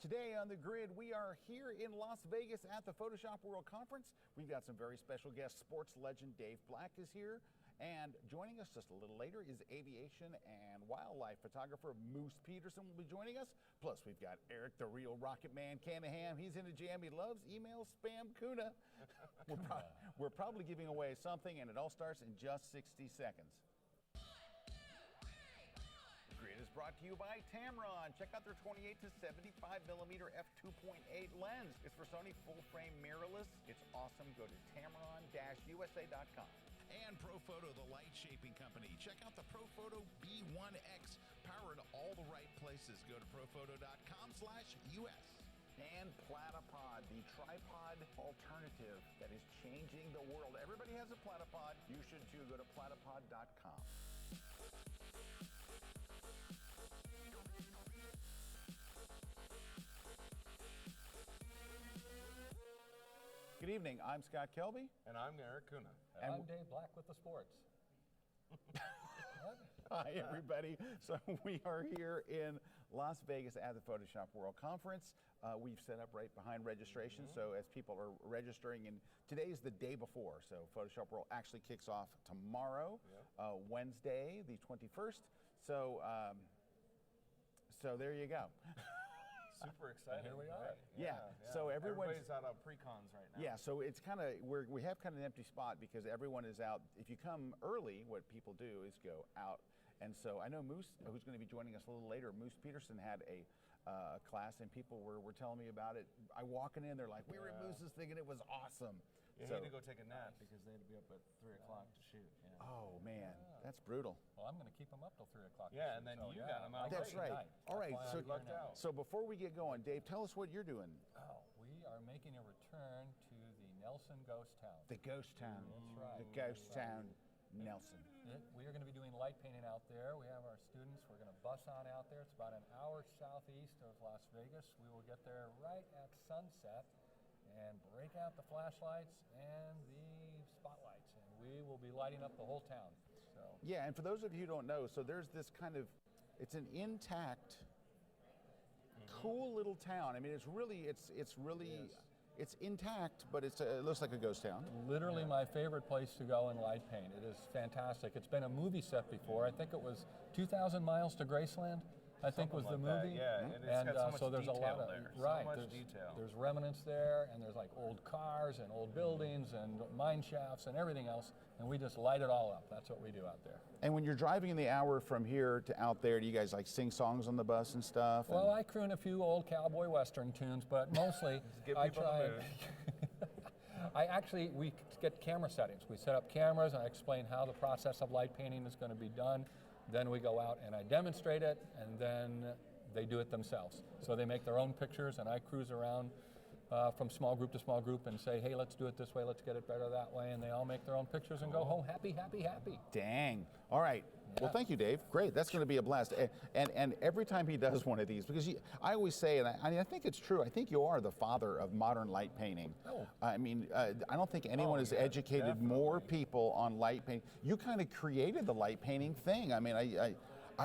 Today on the grid, we are here in Las Vegas at the Photoshop World Conference. We've got some very special guests. Sports legend Dave Black is here. And joining us just a little later is aviation and wildlife photographer Moose Peterson will be joining us. Plus, we've got Erik, the real rocket man, Canahan. He's in a jam. He loves email spam. Kuna. We're probably giving away something, and it all starts in just 60 seconds. Grid is brought to you by Tamron. Check out their 28 to 75 millimeter f2.8 lens. It's for Sony full frame mirrorless. It's awesome. Go to tamron-usa.com. And ProPhoto, the light shaping company. Check out the ProPhoto B1X, powered all the right places. Go to prophoto.com/US. And Platypod, the tripod alternative that is changing the world. Everybody has a Platypod. You should too. Go to platypod.com. Good evening. I'm Scott Kelby. And I'm Erik Kuna. And I'm Dave Black with the sports. Hi, everybody. So we are here in Las Vegas at the Photoshop World Conference. We've set up right behind registration, so as people are registering, and today's the day before, so Photoshop World actually kicks off tomorrow, Wednesday, the 21st. So there you go. Super exciting. Here we are. Right? Yeah. So everybody's out on pre-cons right now. Yeah. So it's kind of we have kind of an empty spot because everyone is out. If you come early, what people do is go out. And so I know Moose, who's going to be joining us a little later. Moose Peterson had a class, and people were telling me about it. I walking in, they're like, "We were at Moose's thing, and it was awesome." You so, had to go take a nap because they had to be up at 3 o'clock to shoot. Yeah. Oh man, that's brutal. Well, I'm going to keep them up till 3 o'clock. Yeah, and then you got them out. That's right. All right. So before we get going, Dave, tell us what you're doing. Oh, we are making a return to the Nelson Ghost Town. The Ghost Town. That's right. The Ghost Town, Nelson. We are going to be doing light painting out there. We have our students. We're going to bus on out there. It's about an hour southeast of Las Vegas. We will get there right at sunset and break out the flashlights and the spotlights, and we will be lighting up the whole town. So yeah, and for those of you who don't know, so there's this kind of, it's an intact, cool little town. I mean, it's really it's intact, but it looks like a ghost town. Literally my favorite place to go and light paint. It is fantastic. It's been a movie set before. I think it was 2,000 Miles to Graceland. I think was the movie. Yeah, and it's got so much so there's detail a lot of there. right. So much there's, detail. There's remnants there, and there's like old cars and old buildings and mine shafts and everything else, and we just light it all up. That's what we do out there. And when you're driving in the hour from here to out there, do you guys like sing songs on the bus and stuff? Well, I croon a few old cowboy western tunes, but mostly I try. We get camera settings. We set up cameras, and I explain how the process of light painting is going to be done. Then we go out and I demonstrate it, and then they do it themselves. So they make their own pictures, and I cruise around from small group to small group and say, hey, let's do it this way, let's get it better that way, and they all make their own pictures and go home happy, happy, happy. Dang. All right. Yeah. Well, thank you, Dave. Great. That's going to be a blast. And every time he does one of these, because I always say, and I think it's true, I think you are the father of modern light painting. Oh. I mean, I don't think anyone has educated more people on light painting. You kind of created the light painting thing. I mean, I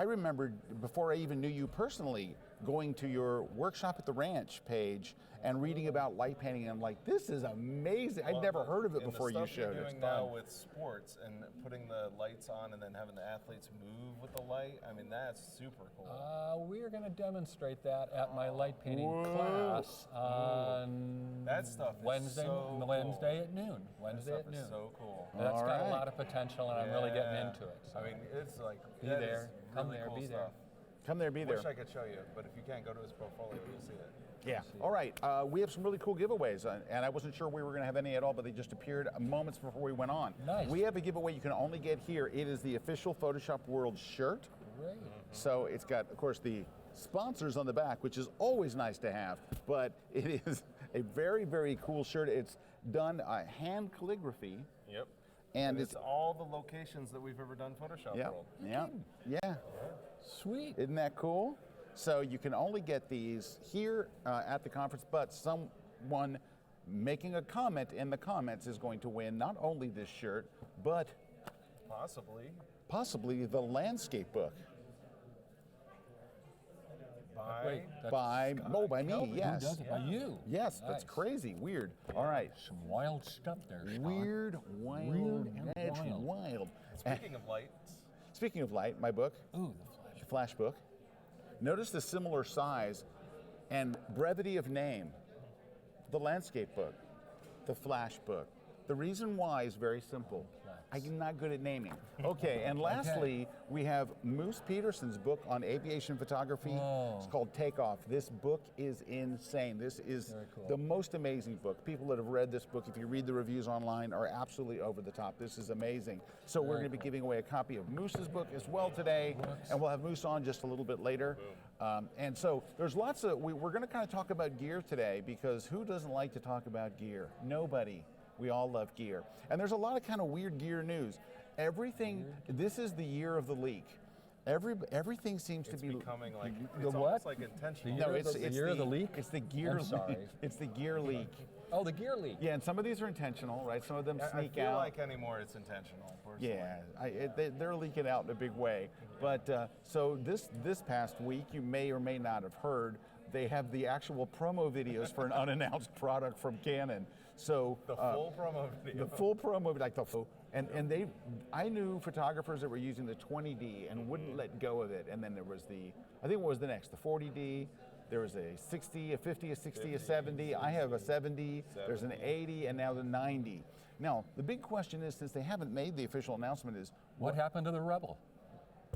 remember before I even knew you personally, going to your workshop at the ranch page and reading about light painting, and I'm like, this is amazing. I'd never heard of it before you showed it. What you're doing now with sports and putting the lights on and then having the athletes move with the light, I mean, that's super cool. We're going to demonstrate that at my light painting class on that stuff is Wednesday cool. At noon. Wednesday at noon. Is so cool. That's got a lot of potential, and I'm really getting into it. So. I mean, it's like, be there, come there, cool be stuff. there. Come there, be there. Wish I could show you, but if you can't, go to his portfolio, you'll see it. Yeah. All right. We have some really cool giveaways, and I wasn't sure we were going to have any at all, but they just appeared moments before we went on. Nice. We have a giveaway you can only get here. It is the official Photoshop World shirt. Great. So it's got, of course, the sponsors on the back, which is always nice to have, but it is a very, very cool shirt. It's done hand calligraphy. Yep. And it's all the locations that we've ever done Photoshop World. Yeah. Sweet. Isn't that cool? So you can only get these here at the conference, but someone making a comment in the comments is going to win not only this shirt, but possibly the landscape book. By by me, Kelby. yes. Who does it? By you. Yes, that's Nice. crazy. Weird. All right. Some wild stuff there, Sean. Weird, wild, and that's wild. wild. Speaking of lights, Speaking of light, my book, Ooh, the flash. Flash book. Notice the similar size and brevity of name. The landscape book, the Flash book. The reason why is very simple. I'm not good at naming. Okay, and lastly, we have Moose Peterson's book on aviation photography. Oh. It's called Takeoff. This book is insane. This is Very cool. the most amazing book. People that have read this book, if you read the reviews online, are absolutely over the top. This is amazing. So we're going to be giving away a copy of Moose's book as well today, and we'll have Moose on just a little bit later. And so there's lots of, we're going to kind of talk about gear today, because who doesn't like to talk about gear? Nobody. We all love gear. And there's a lot of kind of weird gear news. Everything, this is the year of the leak. Everything seems to be becoming like The it's what? almost like intentional. no, the year of the leak? It's the gear. I'm sorry. It's the gear leak. Oh, the gear leak. Yeah, and some of these are intentional, right? Some of them I sneak feel out. like anymore it's intentional. Personally. Yeah, they're leaking out in a big way. But so this past week, you may or may not have heard, they have the actual promo videos for an unannounced product from Canon. So The full promo video. the full promo, like the full, and they, I knew photographers that were using the 20D and wouldn't let go of it. And then there was the, I think what was the next, the 40D. There was a 60, a 50, a 60, a 70. I have a 70. There's an 80, and now the 90. Now the big question is, since they haven't made the official announcement, is What happened to the Rebel?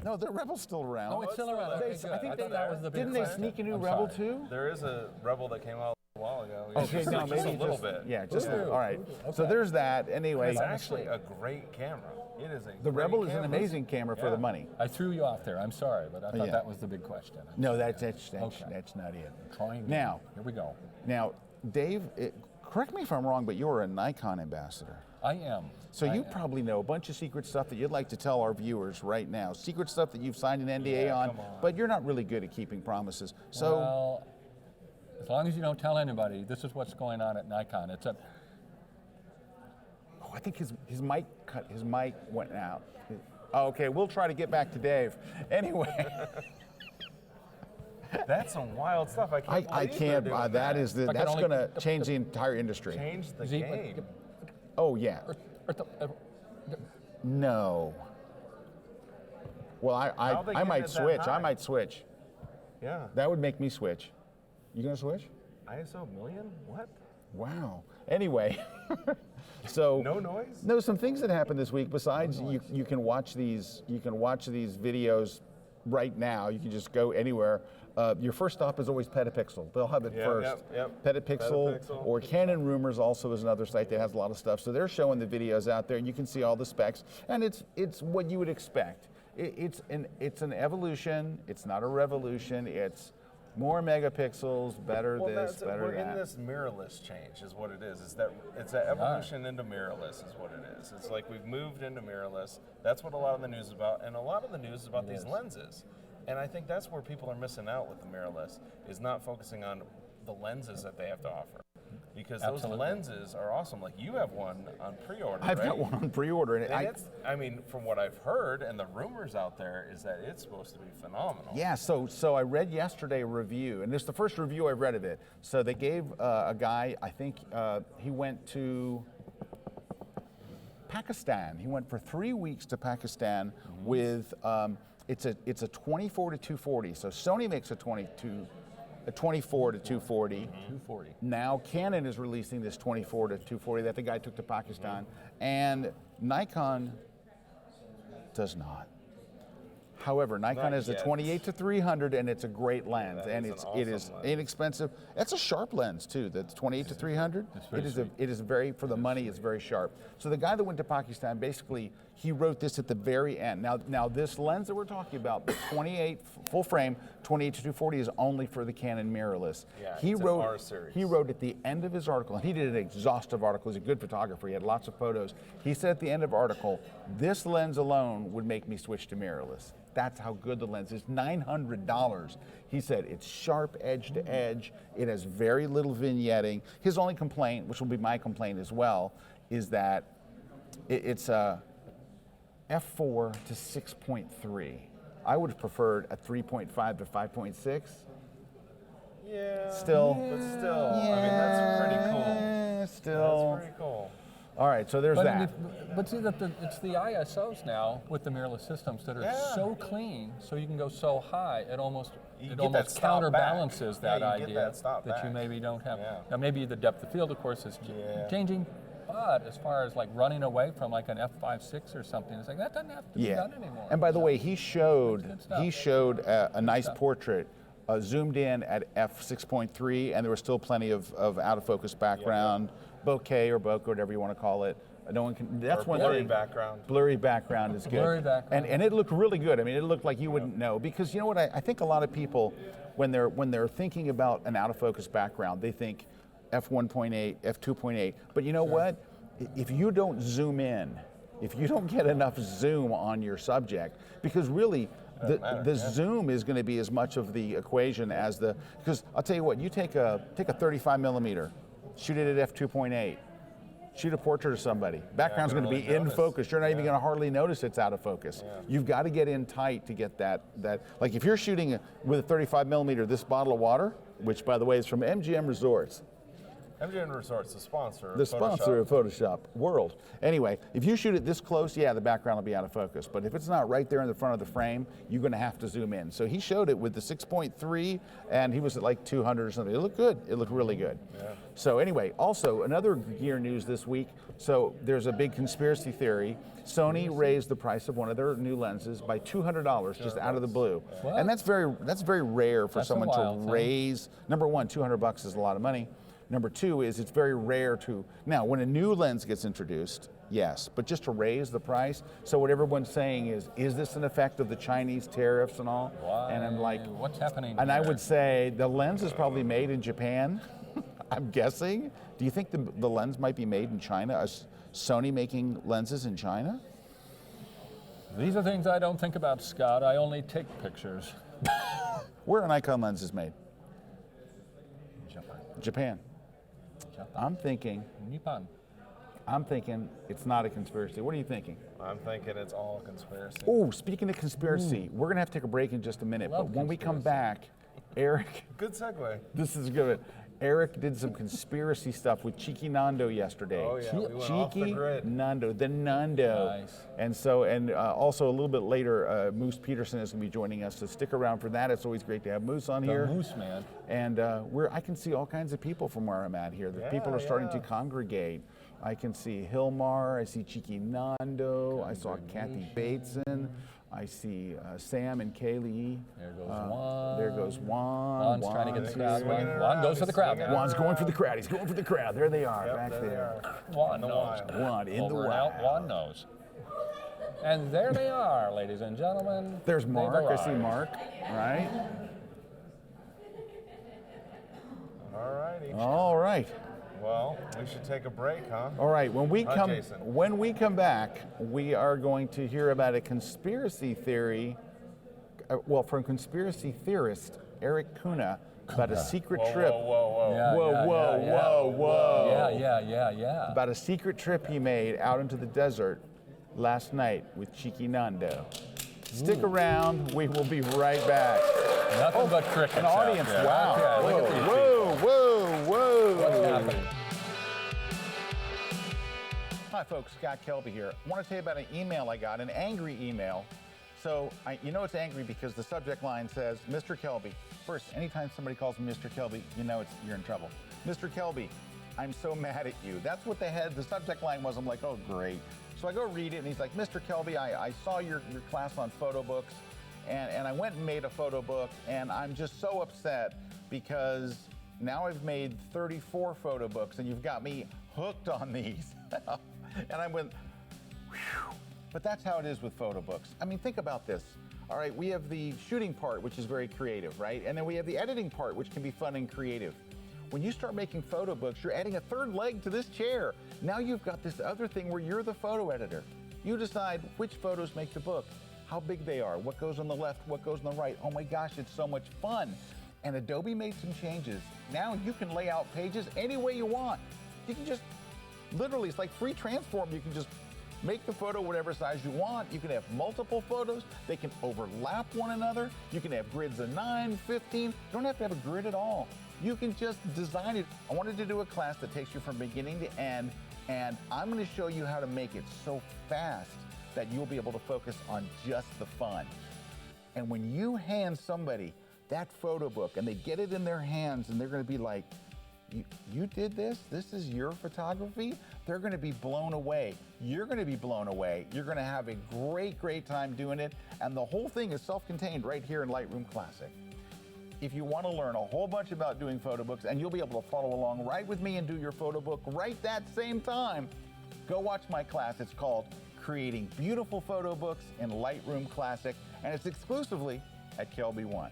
no, the Rebel's still around. Oh, it's still around. They- Okay, good. I think thought that was the big didn't they question. sneak a new I'm Rebel sorry. too? There is a Rebel that came out a while ago. Okay, no, just maybe a little just, bit. Yeah, just Ooh, all right. okay. So there's that. Anyway, It's actually a great camera. It is a the great Rebel is an camera. amazing camera for Yeah. the money. I threw you off there. I'm sorry, but I thought Yeah. that was the big question. No, that's Okay. that's not it. Trying to- Now, here we go. Now, Dave, correct me if I'm wrong, but you're a Nikon ambassador. I am. So I you am. probably know a bunch of secret stuff that you'd like to tell our viewers right now. Secret stuff that you've signed an NDA Yeah, on, come on. but you're not really good at keeping promises. So Well, as long as you don't tell anybody, this is what's going on at Nikon. It's a oh, I think his mic went out. Oh, okay, we'll try to get back to Dave. Anyway, That's some wild stuff. I can't. I believe can't. they're doing That is I can that's only- going to change the entire industry. change the See, game. Oh yeah. No. Well, How they I getting might it that switch. I high? might switch. Yeah. That would make me switch. You gonna switch? ISO million? What? Wow. Anyway, so No noise? no, some things that happened this week. Besides, you can watch these videos right now. You can just go anywhere. Your first stop is always Petapixel. They'll have it Yep, first. yep. Petapixel, Petapixel. or Canon Rumors also is another site that has a lot of stuff. So they're showing the videos out there, and you can see all the specs. And it's what you would expect. It's an evolution. It's not a revolution. It's more megapixels, better this, better we're that. in this mirrorless change, is what it is. It's that evolution into mirrorless, is what it is. It's like we've moved into mirrorless. That's what a lot of the news is about, and a lot of the news is about these lenses. And I think that's where people are missing out with the mirrorless, is not focusing on the lenses that they have to offer. Because those Absolutely. lenses are awesome. Like you have one on pre-order, I've right? got one on pre-order, and And I mean, from what I've heard and the rumors out there, is that it's supposed to be phenomenal. yeah. So I read yesterday a review, and this is the first review I've read of it. So they gave a guy, I think he went to Pakistan. He went for 3 weeks to Pakistan with it's a 24 to 240. So Sony makes a 24 to 240. 240. Now Canon is releasing this 24 to 240 that the guy took to Pakistan, and Nikon does not. However, Nikon Not has a yet. 28 to 300, and it's a great lens, That and is it an is awesome lens. inexpensive. That's a sharp lens too. That's 28 to 300. very It is very, for the money, it's very sharp. So the guy that went to Pakistan, basically, he wrote this at the very end. Now this lens that we're talking about, the 28 full frame, 28 to 240, is only for the Canon mirrorless. Yeah, he it's an wrote R series. He wrote at the end of his article, and he did an exhaustive article. He's a good photographer. He had lots of photos. He said at the end of the article, this lens alone would make me switch to mirrorless. That's how good the lens is. $900. He said it's sharp edge to edge. It has very little vignetting. His only complaint, which will be my complaint as well, is that it's a f4 to 6.3. I would have preferred a 3.5 to 5.6. Yeah. Still. But still, I mean, that's pretty cool. Still. That's pretty cool. All right, so there's But, that. but see, it's the ISOs now with the mirrorless systems that are so clean, so you can go so high, it almost counterbalances that idea that you maybe don't have. Yeah. Now, maybe the depth of field, of course, is changing. But as far as like running away from like an F5.6 or something, it's like that doesn't have to be done anymore. And by the way, he showed stuff. a nice portrait, zoomed in at f6.3, and there was still plenty of out of focus background, bokeh or bokeh, whatever you want to call it. No one can. That's one blurry thing. background. Blurry background is good. Blurry background. And it looked really good. I mean, it looked like you wouldn't know, because you know what? I think a lot of people, when they're thinking about an out of focus background, they think f1.8, f2.8. But you know what? If you don't zoom in, if you don't get enough zoom on your subject, because really the zoom is going to be as much of the equation as because I'll tell you what, you take a 35 millimeter, shoot it at f2.8, shoot a portrait of somebody. Background's going to be in focus. You're not even going to hardly notice it's out of focus. Yeah. You've got to get in tight to get that. Like if you're shooting with a 35 millimeter, this bottle of water, which by the way is from MGM Resorts. MGM Resorts, the sponsor. The sponsor of Photoshop World. Anyway, if you shoot it this close, the background will be out of focus. But if it's not right there in the front of the frame, you're going to have to zoom in. So he showed it with the 6.3, and he was at like 200 or something. It looked good. It looked really good. Yeah. So anyway, also another gear news this week. So there's a big conspiracy theory. Sony raised the price of one of their new lenses by $200 just out of the blue. What? And that's very rare for someone to raise. Number one, $200 is a lot of money. Number two is it's very rare to, now when a new lens gets introduced, yes, but just to raise the price. So what everyone's saying is this an effect of the Chinese tariffs and all? Why? And I'm like, what's happening And here? I would say the lens is probably made in Japan, I'm guessing. Do you think the lens might be made in China? Is Sony making lenses in China? These are things I don't think about, Scott. I only take pictures. Where are Nikon lenses made? Japan. I'm thinking Nippon. it's not a conspiracy. What are you thinking? I'm thinking it's all conspiracy. Oh, speaking of conspiracy, we're going to have to take a break in just a minute. But when we come back, Erik. Good segue. This is good. Erik did some conspiracy stuff with Cheeky Nando yesterday. Oh, yeah. We went Cheeky off the grid. Nando, the Nando. Nice. And also a little bit later, Moose Peterson is going to be joining us. So stick around for that. It's always great to have Moose on here. The Moose Man. And I can see all kinds of people from where I'm at here. The people are starting to congregate. I can see Hilmar. I see Cheeky Nando. I saw Kathy Bateson. I see Sam and Kaylee. There goes Juan. There goes Juan. Juan's trying to get the crowd. Juan goes for the crowd. Juan's going for the crowd. He's going for the crowd. There they are, back there. Juan knows. Juan in the Over and wild. out, Juan knows. And there they are, ladies and gentlemen. There's Mark. I see Mark. Right. All righty. All right. Well, we should take a break, huh? All right. When we Jason. come back, we are going to hear about a conspiracy theory. From conspiracy theorist Erik Kuna about a secret trip. Whoa. Yeah, Whoa. Yeah. About a secret trip he made out into the desert last night with Cheeky Nando. Stick around. We will be right back. Nothing but crickets. An audience. Out there. Wow. Okay, look at these Whoa. What's happening? Hi, folks. Scott Kelby here. I want to tell you about an email I got, an angry email. So, it's angry because the subject line says, Mr. Kelby. First, anytime somebody calls me Mr. Kelby, you're in trouble. Mr. Kelby, I'm so mad at you. That's what the subject line was. I'm like, oh, great. So I go read it, and he's like, Mr. Kelby, I saw your class on photo books, and I went and made a photo book, and I'm just so upset because now I've made 34 photo books, and you've got me hooked on these. And I went, whew. But that's how it is with photo books. I mean, think about this. All right, we have the shooting part, which is very creative, right? And then we have the editing part, which can be fun and creative. When you start making photo books, you're adding a third leg to this chair. Now you've got this other thing where you're the photo editor. You decide which photos make the book, how big they are, what goes on the left, what goes on the right. Oh my gosh, it's so much fun. And Adobe made some changes. Now you can lay out pages any way you want. You can just, literally, it's like free transform. You can just Make the photo whatever size you want. You can have multiple photos. They can overlap one another. You can have grids of 9, 15. You don't have to have a grid at all. You can just design it. I wanted to do a class that takes you from beginning to end, and I'm going to show you how to make it so fast that you'll be able to focus on just the fun. And when you hand somebody that photo book and they get it in their hands and they're going to be like, you did this? This is your photography? They're going to be blown away. You're going to be blown away. You're going to have a great time doing it. And the whole thing is self-contained right here in Lightroom Classic. If you want to learn a whole bunch about doing photo books, and you'll be able to follow along right with me and do your photo book right that same time, go watch my class. It's called Creating Beautiful Photo Books in Lightroom Classic, and it's exclusively at Kelby One.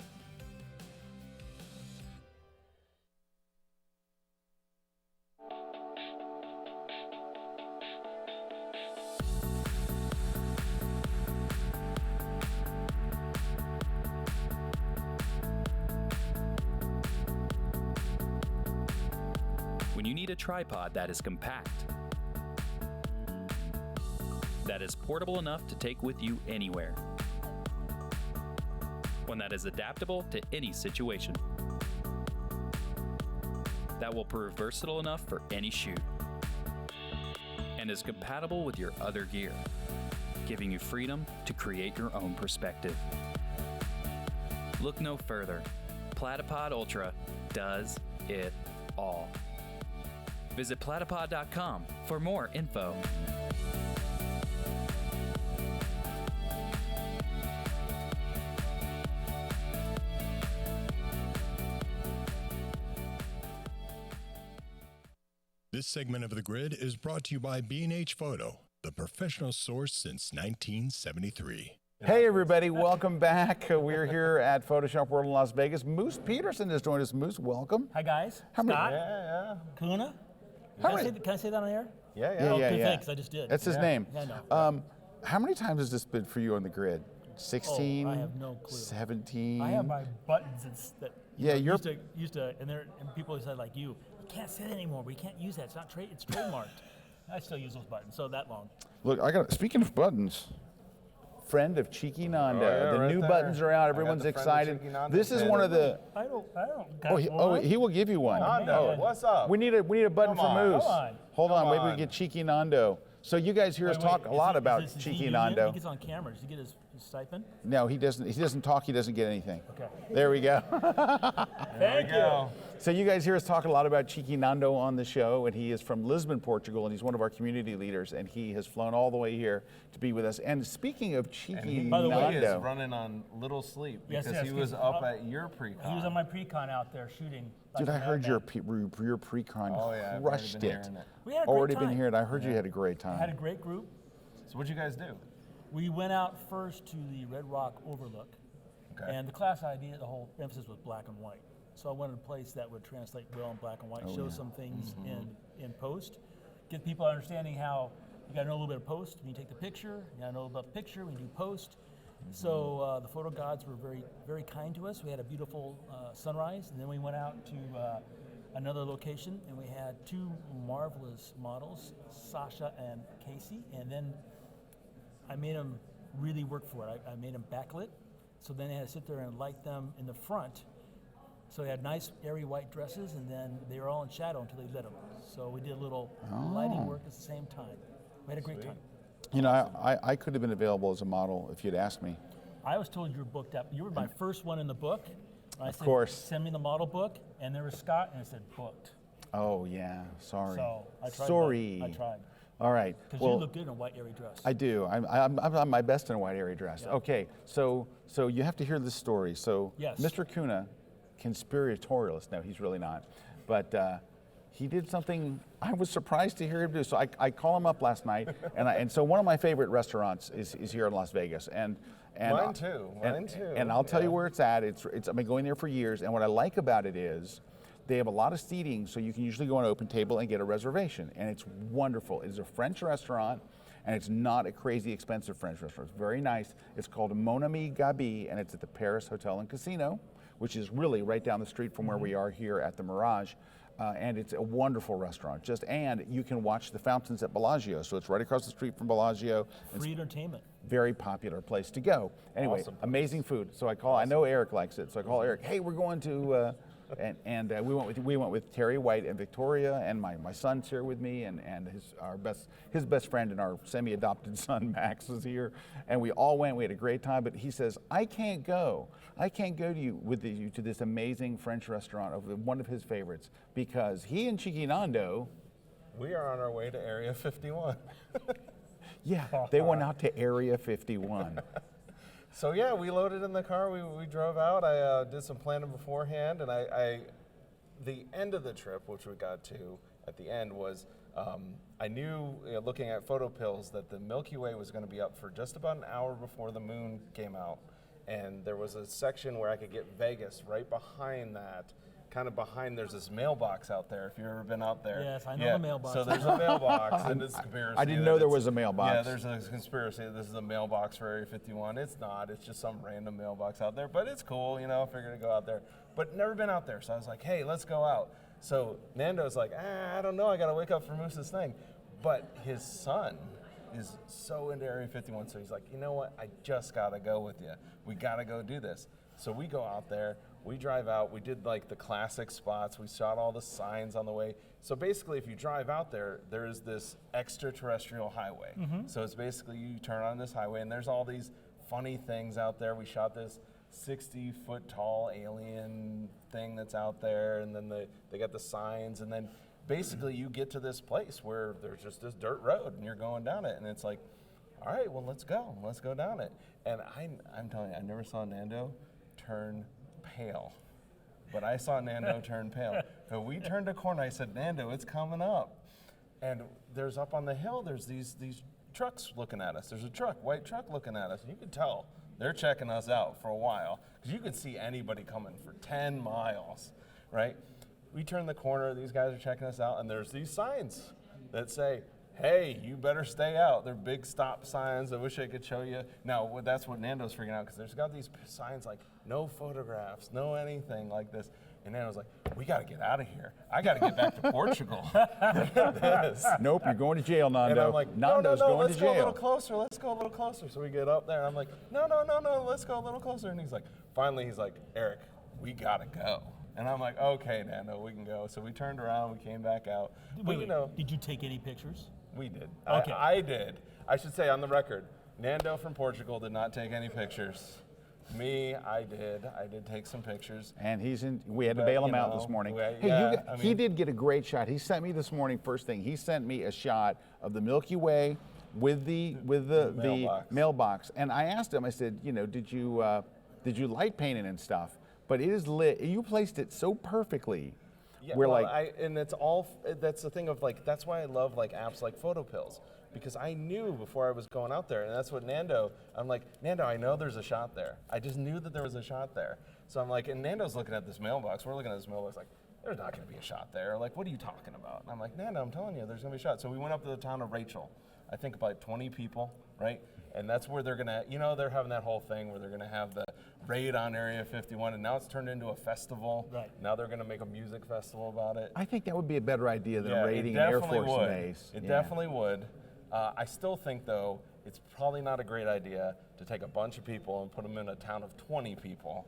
When you need a tripod that is compact, that is portable enough to take with you anywhere, one that is adaptable to any situation, that will prove versatile enough for any shoot, and is compatible with your other gear, giving you freedom to create your own perspective. Look no further. Platypod Ultra does it all. Visit platypod.com for more info. This segment of The Grid is brought to you by B&H Photo, the professional source since 1973. Hey everybody, welcome back. We're here at Photoshop World in Las Vegas. Moose Peterson has joined us. Moose, welcome. Hi guys. How many- Scott. Yeah. Kuna. How Can I, many- say, can I say that on air? Yeah. Oh, good, thanks. I just did. That's his name. Yeah, I know. How many times has this been for you on the grid? 16? Oh, I have no clue. 17? I have my buttons that Yeah, you're- used to and people said like you can't say that anymore. We can't use that. It's not it's trademarked. I still use those buttons. So that long. Look, speaking of buttons, friend of Cheeky Nando. The right new there. buttons are out. I got Everyone's the friend of excited. Cheeky Nando This is pin. one of the. I don't got one. He will give you one. Nando, what's up? We need a button Come for on, Moose. come on. Hold on, Come maybe we on. get Cheeky Nando. So you guys hear us talk a lot about is he Cheeky union? Nando. He gets on camera. Does he get his stipend? No, he doesn't. He doesn't talk. He doesn't get anything. Okay. There we go. Thank you. So you guys hear us talk a lot about Cheeky Nando on the show, and he is from Lisbon, Portugal, and he's one of our community leaders, and he has flown all the way here to be with us. And speaking of Cheeky And By the way, he is Nando, running on little sleep Yes, because yes, he was 'cause, up at your pre-con. He was on my pre-con out there shooting. dude, like I a heard madman. your pre-con Oh, yeah, I've already crushed been it. hearing it. We had a great Already time. been hearing it. I heard you had a great I had a time. great group. So what'd you guys do? We went out first to the Red Rock Overlook, Okay. and the class idea, the whole emphasis was black and white. So I wanted a place that would translate well in black and white, show some things in post, get people understanding how you got to know a little bit of post when you take the picture, you got to know about the picture when you do post. So the photo gods were very kind to us. We had a beautiful sunrise, and then we went out to another location, and we had two marvelous models, Sasha and Casey, and then I made them really work for it. I made them backlit, so then I had to sit there and light them in the front. So they had nice airy white dresses, and then they were all in shadow until they lit them. So we did a little lighting work at the same time. We had a great time. You know, I could have been available as a model if you'd asked me. I was told you were booked up. You were my first one in the book. I said, course. send me the model book, and there was Scott, and it said booked. Oh yeah, sorry. So I tried. Sorry. I tried. All right. Because you look good in a white airy dress. I do. I'm my best in a white airy dress. Yeah. Okay, so you have to hear this story. So Yes. Mr. Kuna, conspiratorialist. No, he's really not. But he did something I was surprised to hear him do. So I call him up last night, and so one of my favorite restaurants is here in Las Vegas, and Mine too. And I'll tell you where it's at. It's I've been going there for years, and what I like about it is they have a lot of seating, so you can usually go on an open table and get a reservation, and it's wonderful. It's a French restaurant, and it's not a crazy expensive French restaurant. It's very nice. It's called Mon Ami Gabi, and it's at the Paris Hotel and Casino, which is really right down the street from where we are here at the Mirage. and it's a wonderful restaurant. And you can watch the fountains at Bellagio, so it's right across the street from Bellagio. Free entertainment. Very popular place to go. Anyway, Awesome. amazing food. So I call. I know Erik likes it, so I call Erik. Hey, we're going to. We went with Terry White and Victoria, and my son's here with me, and his best friend and our semi-adopted son Max is here, and we all went. We had a great time. But he says, I can't go to this amazing French restaurant of one of his favorites, because he and Chiqui Nando. We are on our way to Area 51. Yeah, they went out to Area 51. So yeah, we loaded in the car, we drove out, I did some planning beforehand, and the end of the trip, which we got to at the end, was I knew, looking at photo pills, that the Milky Way was going to be up for just about an hour before the moon came out, and there was a section where I could get Vegas right behind that. Kind of behind, there's this mailbox out there, if you've ever been out there. Yes, I know the mailbox. So there's a mailbox, and it's a conspiracy. I didn't know there was a mailbox. Yeah, there's a conspiracy that this is a mailbox for Area 51. It's not, it's just some random mailbox out there, but it's cool, I figured to go out there. But never been out there, so I was like, hey, let's go out. So Nando's like, I don't know, I gotta wake up for Moose's thing. But his son is so into Area 51, so he's like, you know what, I just gotta go with you. We gotta go do this. So we go out there, we drive out, we did like the classic spots, we shot all the signs on the way. So basically, if you drive out there, there's this extraterrestrial highway. So it's basically, you turn on this highway and there's all these funny things out there. We shot this 60-foot tall alien thing that's out there, and then they got the signs, and then basically you get to this place where there's just this dirt road and you're going down it, and it's like, all right, well, let's go down it. And I'm telling you, I never saw Nando turn pale, but I saw Nando turn pale. So we turned a corner, I said, Nando, it's coming up. And there's up on the hill, there's these trucks looking at us. There's a white truck looking at us. And you could tell they're checking us out for a while, because you could see anybody coming for 10 miles, right? We turn the corner, these guys are checking us out, and there's these signs that say, hey, you better stay out. They're big stop signs. I wish I could show you. Now, that's what Nando's freaking out, because there's got these signs like, no photographs, no anything like this. And Nando's like, we got to get out of here. I got to get back to Portugal. Nope, you're going to jail, Nando. And I'm like, Nando's no, going let's to go a jail. little closer. Let's go a little closer. So we get up there, and I'm like, no, let's go a little closer. And he's like, finally, he's like, Erik, we got to go. And I'm like, okay, Nando, we can go. So we turned around, we came back out. Wait, did you take any pictures? We did. Okay. I did. I should say on the record, Nando from Portugal did not take any pictures. Me, I did. I did take some pictures. And we had to bail him out this morning. He did get a great shot. He sent me this morning, first thing, he sent me a shot of the Milky Way with the mailbox. And I asked him, I said, did you light paint it and stuff? But it is lit. You placed it so perfectly. Yeah, that's the thing of that's why I love apps like PhotoPills, because I knew before I was going out there, and that's what I'm like, Nando, I know there's a shot there. I just knew that there was a shot there. So I'm like, and Nando's looking at this mailbox, we're looking at this mailbox like, there's not gonna be a shot there. Like, what are you talking about? And I'm like, Nando, I'm telling you, there's gonna be a shot. So we went up to the town of Rachel, I think about 20 people, right? And that's where they're gonna, they're having that whole thing where they're gonna have the raid on Area 51, and now it's turned into a festival. Right. Now they're gonna make a music festival about it. I think that would be a better idea than raiding an Air Force base. It definitely would. I still think, though, it's probably not a great idea to take a bunch of people and put them in a town of 20 people.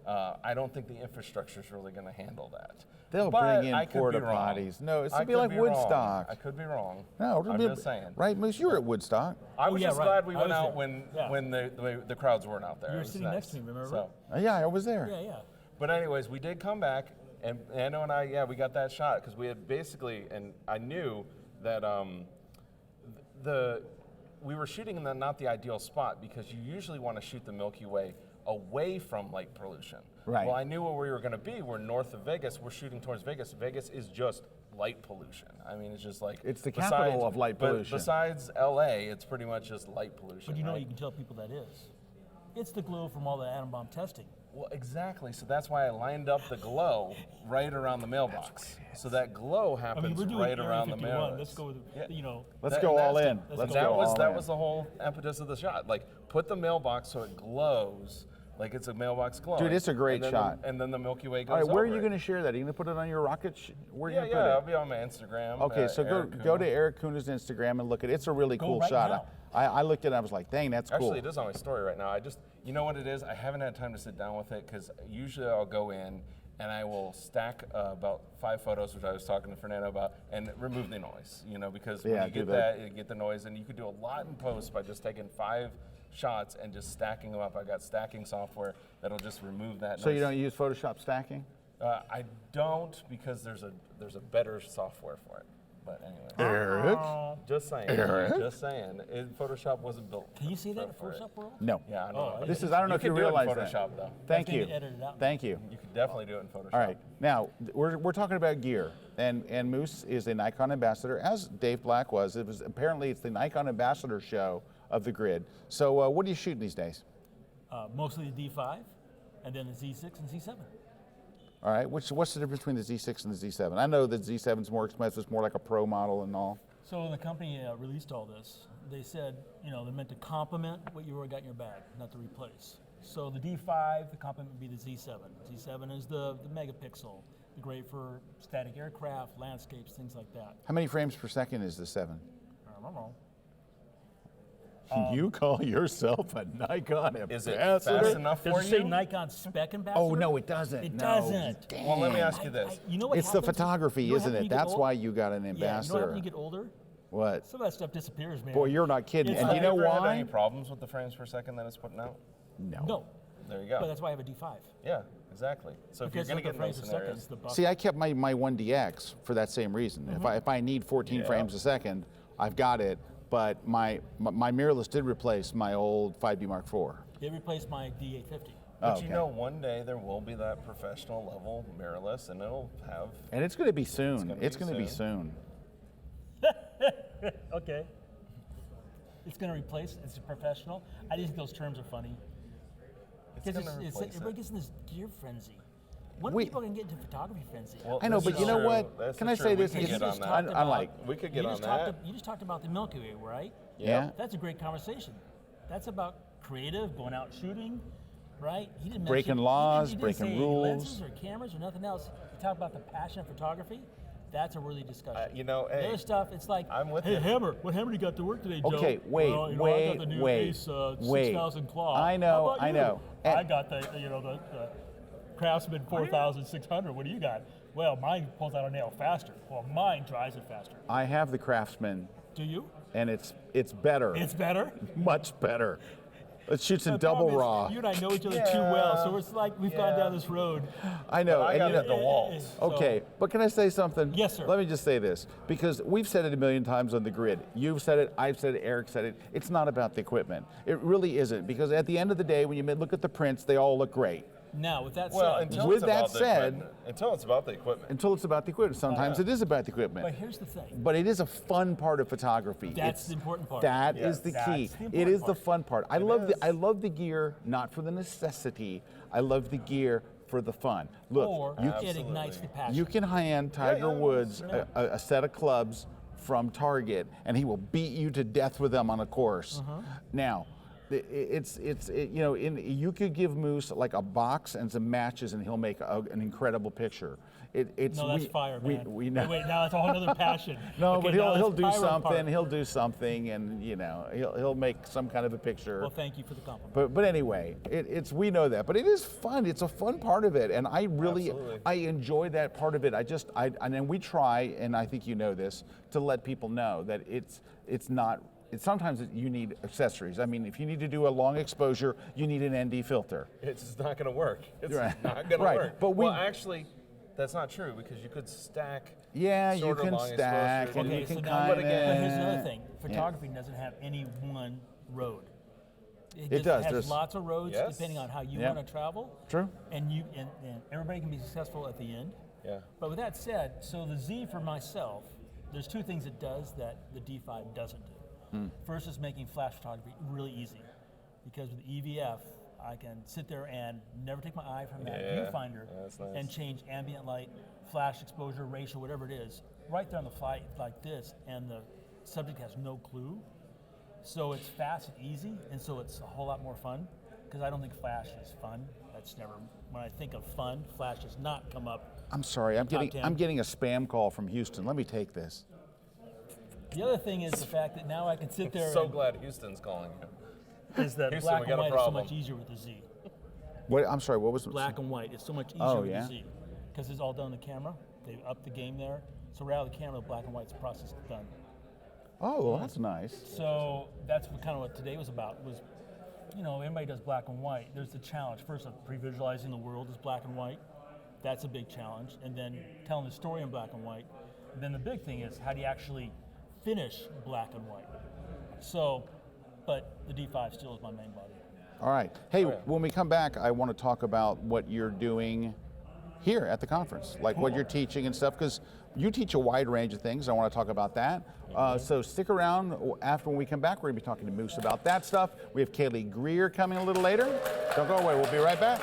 I don't think the infrastructure is really going to handle that. They'll bring in porta potties. No, it's going to be like Woodstock. I could be wrong. No, I'm just saying. Right, Moose, you were at Woodstock. I was just glad we went out there. when the crowds weren't out there. You were sitting next to me, remember? So. Yeah, I was there. Yeah. But anyways, we did come back, and Nando and I, we got that shot, because we had basically, and I knew that we were shooting in not the ideal spot, because you usually want to shoot the Milky Way away from light pollution. Right. Well, I knew where we were going to be. We're north of Vegas. We're shooting towards Vegas. Vegas is just light pollution. I mean, it's just like... It's the capital of light pollution. Besides LA, it's pretty much just light pollution. But you can tell people that is. It's the glow from all the atom bomb testing. Well, exactly. So that's why I lined up the glow right around the mailbox. So that glow happens right around the mailbox. Let's go with, Let's go all in. That was the whole impetus of the shot. Like, put the mailbox so it glows like it's a mailbox glowing. Dude, it's a great and then shot. And then the Milky Way goes All right, where are over you it. going to share that? Are you going to put it on your rocket? Where are you Yeah, going to put it? I'll be on my Instagram. Okay, so Erik go Kuna. to Erik Kuna's Instagram and look at it. It's a really cool right shot. now. I looked at it and I was like, dang, that's cool. Actually, it is on my story right now. You know what it is? I haven't had time to sit down with it because usually I'll go in and I will stack about 5 photos, which I was talking to Fernando about, and remove the noise, because when Yeah, you do get that. you get the noise, and you could do a lot in post by just taking 5 shots and just stacking them up. I got stacking software that'll just remove that So noise. you don't use Photoshop stacking? I don't because there's a better software for it. But anyway. Eric? Just saying. Eric? Just saying. Photoshop wasn't built. Can you see that in for it. Photoshop world? No. Yeah, I know. This is, I don't know if you could do it in realize Photoshop, that. though. Thank That's you. gonna edit it out. Thank you. You could definitely do it in Photoshop. All right. Now, we're talking about gear, and Moose is a Nikon ambassador, as Dave Black was. Apparently it's the Nikon ambassador show of the grid. So what are you shooting these days? Mostly the D5, and then the Z6 and Z7. All right. What's the difference between the Z6 and the Z7? I know the Z7 is more expensive. It's more like a pro model and all. So when the company released all this, they said, they're meant to complement what you already got in your bag, not to replace. So the D5, the complement would be the Z7. Z7 is the megapixel, great for static aircraft, landscapes, things like that. How many frames per second is the 7? I don't know. You call yourself a Nikon ambassador? Is it fast enough for Does it say you? Nikon spec ambassador? Oh, no, it doesn't. It No. doesn't. Damn. Well, let me ask you this. You know what It's the happens? photography, You know what isn't happens when it? you get That's old? why you got an Yeah, you know what ambassador. happens when you get older? What? Some of that stuff disappears, man. Boy, you're not kidding. It's And like- you know Have you ever had why? any problems with the frames per second that it's putting out? No. There you go. But that's why I have a D5. Yeah, exactly. So if you're Because going of to the get in those frames per second, scenarios, it's the buff. See, I kept my 1DX for that same reason. If I need 14 Yeah. frames a second, I've got it. But my mirrorless did replace my old 5D Mark IV. It replaced my D850. but okay. one day there will be that professional level mirrorless, and it'll have. And it's going to be soon. gonna It's be going to be soon. soon. Okay. It's going to replace. It's a professional. I just think those terms are funny. It's Because gonna replace everybody it. gets in this gear frenzy. When We- are people going to get into photography frenzy? Well, I know, this but is you know true. what? This Can is I true. say We this? could It's get just on talked that. about- I'm like, We could get you on just talked that. You just talked about the Milky Way, right? Yeah. That's a great conversation. That's about creative, going out shooting, right? He didn't Breaking mention, laws, he didn't breaking say rules. lenses or cameras or nothing else. He talked about the passion of photography. That's a really discussion. You know, the hey, other stuff, it's like, I'm with hey, you. Hammer, what hammer do you got to work today, Joe? Okay, wait, well, I got wait, the new wait, Ace wait. 6000 claw. I know, How about I you? know. I got the Craftsman 4600. What do you got? Well, mine pulls out a nail faster. Well, mine dries it faster. I have the Craftsman, Do you? and it's better. It's better. much better. It shoots in The double problem is, raw. You and I know each other too well, so it's like we've gone down this road. I know. I and got you know, the DeWalt. Okay, but can I say something? Yes, sir. Let me just say this, because we've said it a million times on the grid. You've said it, I've said it, Eric said it. It's not about the equipment. It really isn't, because at the end of the day, when you look at the prints, they all look great. Now, with that Well, said, until With it's that about the said- equipment. Until it's about the equipment. Until it's about the equipment. Sometimes it is about the equipment. but here's the thing. But it is a fun part of photography. That's the important part. That Yes. is the That's key. the It important is the part. fun part. I love the gear not for the necessity. I love the gear for the fun. Look, Or you it ignites the passion. You can hand Tiger Woods a set of clubs from Target, and he will beat you to death with them on a course. Now, you could give Moose like a box and some matches, and he'll make an incredible picture. No, that's fire, man. We know. Wait, now it's a whole other passion. No, Okay, but now he'll let's do pyro something. part. He'll do something, and he'll make some kind of a picture. Well, thank you for the compliment. But anyway, we know that. But it is fun. It's a fun part of it, and I really Absolutely. I enjoy that part of it. And then we try, and I think you know this, to let people know that it's not. Sometimes you need accessories. I mean, if you need to do a long exposure, you need an ND filter. It's just not going to work. It's Right. not going to Right. work. But well, actually, that's not true because you could stack. Yeah, you shorter can long stack, exposure. and Okay, you so can now, kind but of. here's another thing. Photography doesn't have any one road. It does. has There's- lots of roads Yes. depending on how you Yeah. want to travel. True. And and everybody can be successful at the end. Yeah. But with that said, so the Z for myself, there's two things it does that the D5 doesn't do. First is making flash photography really easy, because with EVF, I can sit there and never take my eye from that Yeah, viewfinder that's nice. and change ambient light, flash exposure ratio, whatever it is, right there on the fly like this, and the subject has no clue. So it's fast and easy, and so it's a whole lot more fun. because I don't think Flash is fun. That's never, when I think of fun, Flash does not come up. I'm sorry, I'm Top 10. getting a spam call from Houston. Let me take this. The other thing is the fact that now I can sit there So and glad Houston's calling you. is that Houston, black we and got a white is so problem. much easier with the Z. What? I'm sorry. What was Black and white is so much easier Oh, with yeah? the Z because it's all done on the camera. They up the game there. So right out of the camera, the black and white's process is done. Oh, well, that's nice. So that's what, kind of what today was about. Was, you know, everybody does black and white. There's the challenge first of pre-visualizing the world as black and white. That's a big challenge, and then telling the story in black and white. And then the big thing is how do you actually finish black and white? So, but the D5 still is my main body. All right. Hey, when we come back, I want to talk about what you're doing here at the conference, like what you're teaching and stuff, because you teach a wide range of things. I want to talk about that. So stick around. After when we come back, we're going to be talking to Moose about that stuff. We have Kaylee Greer coming a little later. Don't go away. We'll be right back.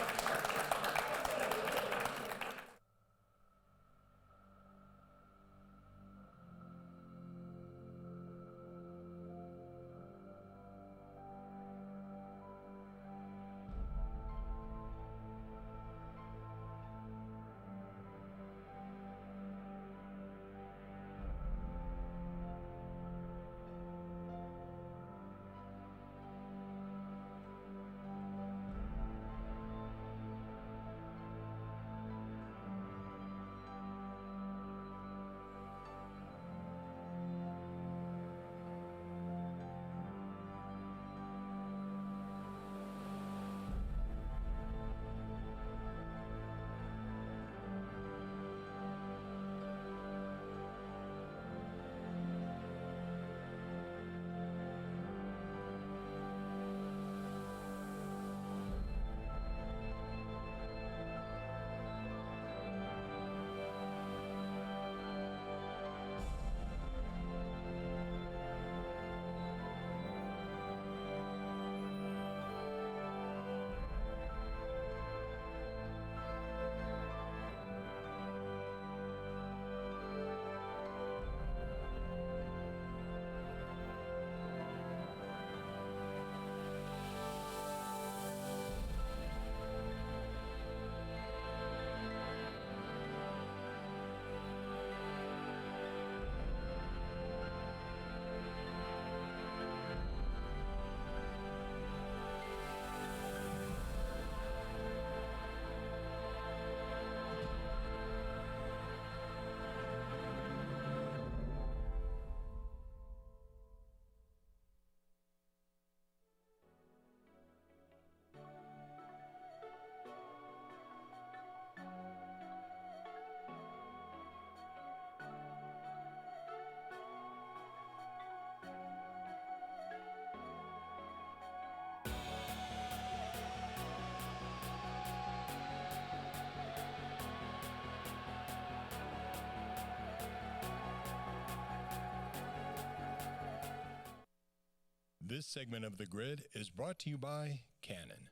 This segment of The Grid is brought to you by Canon.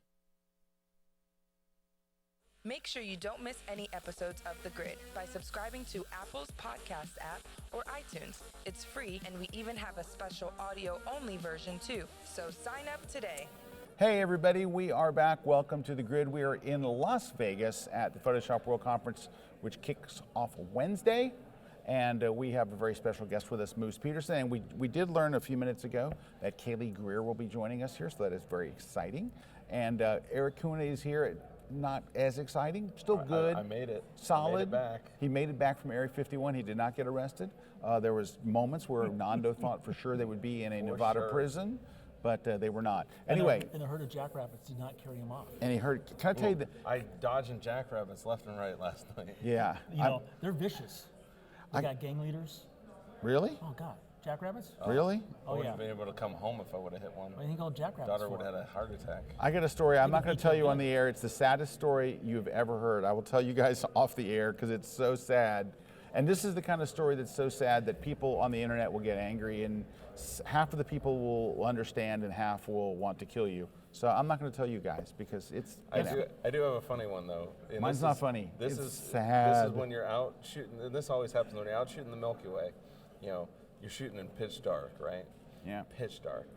Make sure you don't miss any episodes of The Grid by subscribing to Apple's podcast app or iTunes. It's free, and we even have a special audio-only version too. So sign up today. Hey everybody, we are back. Welcome to The Grid. We are in Las Vegas at the Photoshop World Conference, which kicks off Wednesday. And we have a very special guest with us, Moose Peterson. And we did learn a few minutes ago that Kaylee Greer will be joining us here, so that is very exciting. And Erik Kuna is here. Not as exciting, still good. I made it. Solid. I made it back. He made it back from Area 51. He did not get arrested. There was moments where Nando thought for sure they would be in a Nevada prison, but they were not. Anyway. And a herd of jackrabbits did not carry him off. And he heard, can I tell you that? I dodging jackrabbits left and right last night. Yeah. You know, they're vicious. They got gang leaders. Really? Oh, God. Jackrabbits? Really? I wouldn't have been able to come home if I would have hit one. What do you think all jackrabbits Daughter for? would have had a heart attack. I got a story. I'm not going to tell you on the the air. It's the saddest story you've ever heard. I will tell you guys off the air because it's so sad. And this is the kind of story that's so sad that people on the internet will get angry, and half of the people will understand and half will want to kill you. So I'm not going to tell you guys because it's. I do have a funny one though. And Mine's not funny. This It's is sad. This is when you're out shooting. And this always happens when you're out shooting the Milky Way. You know, you're shooting in pitch dark, right? Yeah. Pitch dark,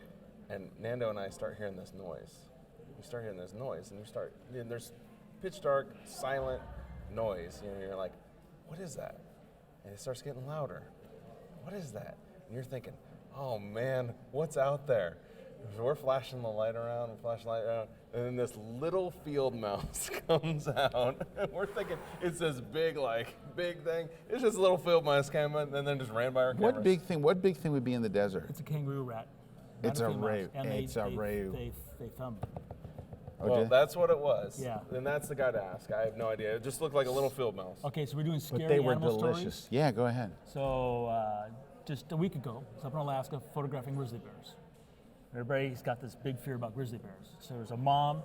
and Nando and I start hearing this noise. We start hearing this noise, and there's pitch dark, silent noise. You're like, what is that? And it starts getting louder. What is that? And you're thinking, oh man, what's out there? So we're flashing the light around, and then this little field mouse comes out. And we're thinking it's this big thing. It's just a little field mouse came in and then just ran by our cameras. What big thing would be in the desert? It's a kangaroo rat. It's a field mouse. rave. And It's a rave. They thumb. Well, that's what it was. Yeah. Then that's the guy to ask. I have no idea. It just looked like a little field mouse. Okay, so we're doing scary But they were animal delicious. stories. Yeah, go ahead. So just a week ago, I was up in Alaska photographing grizzly bears. Everybody's got this big fear about grizzly bears. So there's a mom,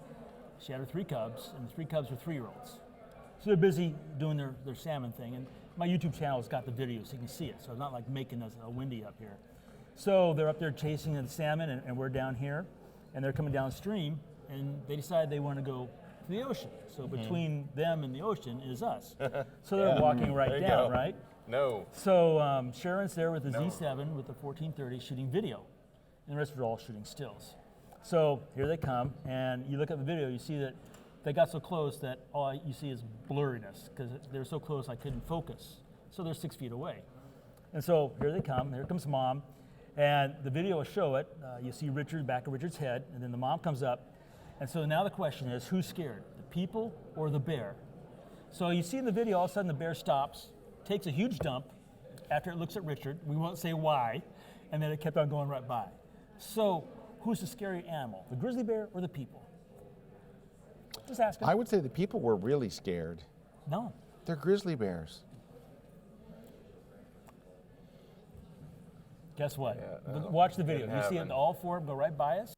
she had her 3 cubs, and the 3 cubs were 3-year-olds. So they're busy doing their salmon thing, and my YouTube channel has got the video so you can see it, so it's not like making us a windy up here. So they're up there chasing the salmon, and we're down here, and they're coming downstream, and they decide they want to go to the ocean. So between them and the ocean is us. So they're walking right down, right? No. So Sharon's there with the Z7 with the 1430 shooting video, and the rest are all shooting stills. So here they come, and you look at the video, you see that they got so close that all you see is blurriness, because they're so close I couldn't focus. So they're 6 feet away. And so here they come, here comes mom, and the video will show it. You see Richard, back of Richard's head, and then the mom comes up. And so now the question is, who's scared, the people or the bear? So you see in the video, all of a sudden the bear stops, takes a huge dump after it looks at Richard. We won't say why, and then it kept on going right by. So who's the scary animal, the grizzly bear or the people? Just ask them. I would say the people were really scared. No. They're grizzly bears. Guess what? Yeah, no, Watch the video. didn't You see happen. all 4 of them go right by us.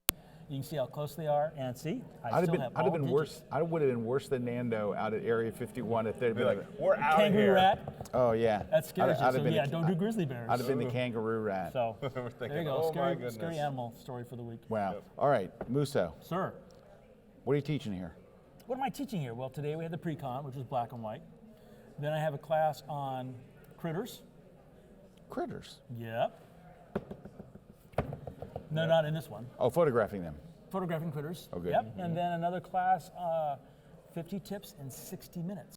You can see how close they are, and see, I'd have all been digits. worse. I would have been worse than Nando out at Area 51 if they'd Be been like, we're out of Kangaroo here. rat, oh yeah, that scares you. I'd have So been yeah, don't do grizzly bears. I'd have been the kangaroo rat. So We're there thinking, you go, oh my scary, goodness. scary animal story for the week. Wow. All right, Musso, Sir, what are you teaching here? what am I teaching here? Well, today we had the pre-con, which was black and white. Then I have a class on critters. Critters. Yep. No, not in this one. Oh, photographing them. Photographing critters. Oh, good. Yep. And then another class, 50 tips in 60 minutes.